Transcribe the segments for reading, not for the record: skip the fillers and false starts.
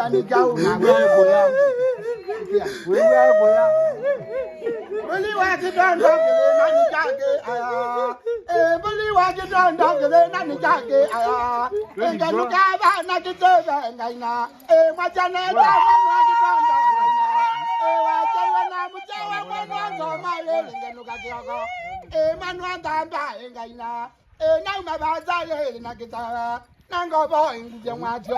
ni jao na boya. Boya. Beli wa ti don dogele na ni jage aya. Beli wa ti don dogele na ni jage aya. Nga nu ka ba na ti to ba ngai na. Ma jane ta ma na ti don dogele na. Wa jawa na mu jawa ma no to ma le nga nu ka ki ko. Ma no ta ba ngai na. Na ma ba za le na ki ta. Na ngo bo ngi je wa jo.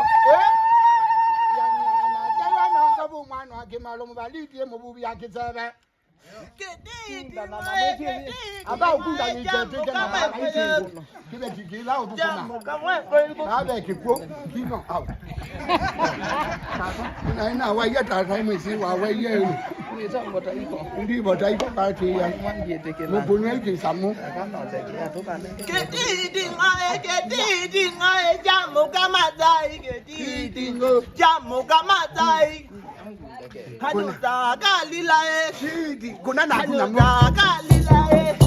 Ya ni na jawa na ka bu ma no ki ma lo mo ba li ti mo bu ya ki ta ba. Aba okunda ni je te na ma ni ti ki be ki la o tu na na be ki ko ki no aw na wa ya ta thai mi si wa we ye Ni sa mo ta iko. ndi bo dai ko ka ti ya Wan ye te ke mo la. bu ne ki sa mo Ka no te ke to ka ne. Kedi ngae jamu kama dai kedi jamu kama dai hanu ta kalila si di ko na na ku na mo kalila